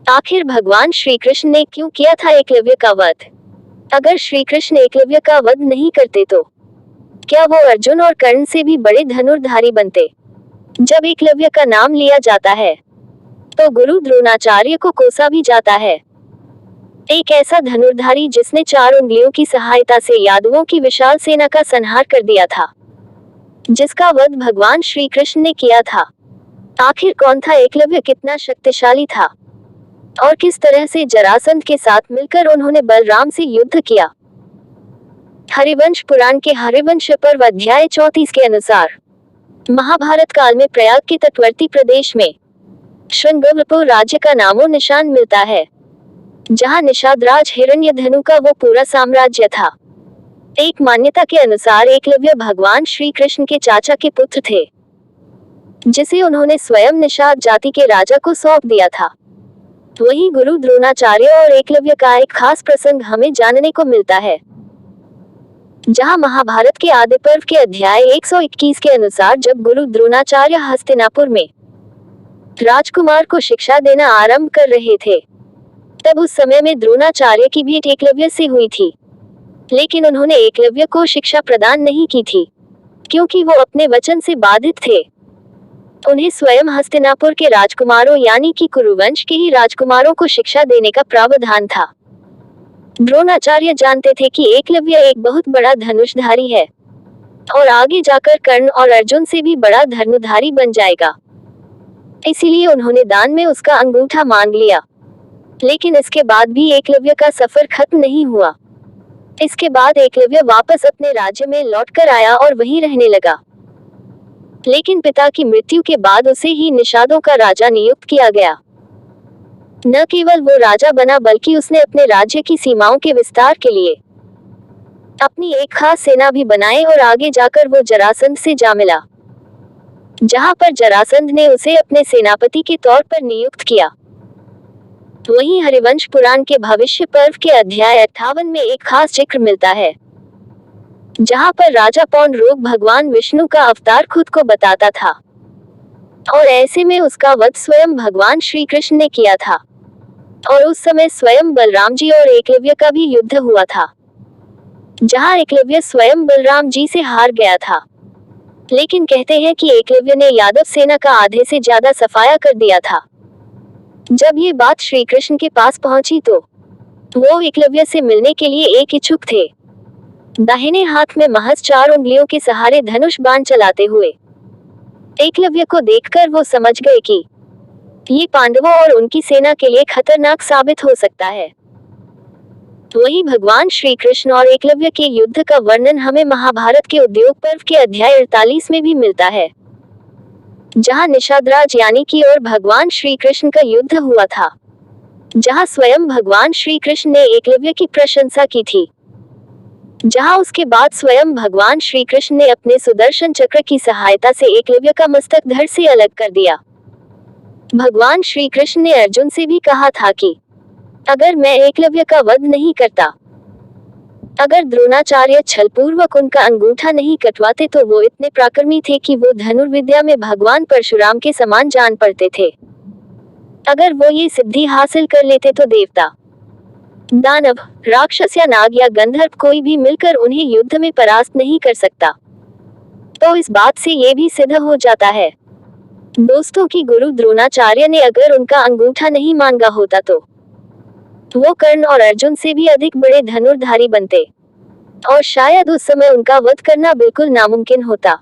आखिर भगवान श्री कृष्ण ने क्यों किया था एकलव्य का वध? अगर श्री कृष्ण एकलव्य का वध नहीं करते तो क्या वो अर्जुन और कर्ण से भी बड़े धनुर्धारी बनते? जब एकलव्य का नाम लिया जाता है तो गुरु द्रोणाचार्य को कोसा भी जाता है। एक ऐसा धनुर्धारी जिसने 4 उंगलियों की सहायता से यादवों की विशाल सेना का संहार कर दिया था, जिसका वध भगवान श्री कृष्ण ने किया था। आखिर कौन था एकलव्य, कितना शक्तिशाली था और किस तरह से जरासंध के साथ मिलकर उन्होंने बलराम से युद्ध किया? हरिवंश पुराण के हरिवंश पर्व अध्याय 34 के अनुसार महाभारत काल में प्रयाग के तटवर्ती प्रदेश में श्रृंगवरपुर राज्य का नामो निशान मिलता है, जहां निषादराज हिरण्यधनु का वो पूरा साम्राज्य था। एक मान्यता के अनुसार एकलव्य भगवान श्री कृष्ण के चाचा के पुत्र थे, जिसे उन्होंने स्वयं निषाद जाति के राजा को सौंप दिया था। वहीं गुरु द्रोणाचार्य और एकलव्य का एक खास प्रसंग हमें जानने को मिलता है, जहां महाभारत के आदि पर्व के अध्याय 121 के अनुसार जब गुरु द्रोणाचार्य हस्तिनापुर में राजकुमार को शिक्षा देना आरंभ कर रहे थे, तब उस समय में द्रोणाचार्य की भेंट एकलव्य से हुई थी। लेकिन उन्होंने एकलव्य को शिक्षा प्रदान नहीं की थी, क्योंकि वो अपने वचन से बाधित थे। उन्हें स्वयं हस्तिनापुर के राजकुमारों यानी कि कुरुवंश के ही राजकुमारों को शिक्षा देने का प्रावधान था। द्रोणाचार्य जानते थे कि एकलव्य एक बहुत बड़ा धनुषधारी है और आगे जाकर कर्ण और अर्जुन से भी बड़ा धनुर्धारी बन जाएगा, इसीलिए उन्होंने दान में उसका अंगूठा मांग लिया। लेकिन इसके बाद भी एकलव्य का सफर खत्म नहीं हुआ। इसके बाद एकलव्य वापस अपने राज्य में लौटकर आया और वहीं रहने लगा। लेकिन पिता की मृत्यु के बाद उसे ही निषादों का राजा नियुक्त किया गया। न केवल वो राजा बना, बल्कि उसने अपने राज्य की सीमाओं के विस्तार के लिए अपनी एक खास सेना भी बनाई और आगे जाकर वो जरासंध से जा मिला, जहां पर जरासंध ने उसे अपने सेनापति के तौर पर नियुक्त किया। वहीं हरिवंश पुराण के भविष्य पर्व के अध्याय 58 में एक खास जिक्र मिलता है, जहां पर राजा पौंडरोग भगवान विष्णु का अवतार खुद को बताता था और ऐसे में उसका वध स्वयं भगवान श्री कृष्ण ने किया था। और उस समय स्वयं बलराम जी और एकलव्य का भी युद्ध हुआ था, जहां एकलव्य स्वयं बलराम जी से हार गया था। लेकिन कहते हैं कि एकलव्य ने यादव सेना का आधे से ज्यादा सफाया कर दिया था। जब ये बात श्री कृष्ण के पास पहुंची तो वो एकलव्य से मिलने के लिए एक इच्छुक थे। दाहिने हाथ में महज 4 उंगलियों के सहारे धनुष बाण चलाते हुए एकलव्य को देखकर वो समझ गए कि ये पांडवों और उनकी सेना के लिए खतरनाक साबित हो सकता है। वही भगवान श्री कृष्ण और एकलव्य के युद्ध का वर्णन हमें महाभारत के उद्योग पर्व के अध्याय 48 में भी मिलता है, जहां निषादराज यानी कि और भगवान श्री कृष्ण का युद्ध हुआ था, जहां स्वयं भगवान श्री कृष्ण ने एकलव्य की प्रशंसा की थी। जहां उसके बाद स्वयं भगवान श्री कृष्ण ने अपने सुदर्शन चक्र की सहायता से एकलव्य का मस्तक धड़ से अलग कर दिया। भगवान श्री कृष्ण ने अर्जुन से भी कहा था कि अगर मैं एकलव्य का वध नहीं करता, अगर द्रोणाचार्य छलपूर्वक उनका अंगूठा नहीं कटवाते, तो वो इतने पराक्रमी थे कि वो धनुर्विद्या में भगवान परशुराम के समान जान पड़ते थे। अगर वो ये सिद्धि हासिल कर लेते तो देवता, दानव, राक्षस या नाग या गंधर्व कोई भी मिलकर उन्हें युद्ध में परास्त नहीं कर सकता। तो इस बात से ये भी सिद्ध हो जाता है दोस्तों कि गुरु द्रोणाचार्य ने अगर उनका अंगूठा नहीं मांगा होता तो वो कर्ण और अर्जुन से भी अधिक बड़े धनुर्धारी बनते और शायद उस समय उनका वध करना बिल्कुल नामुमकिन होता।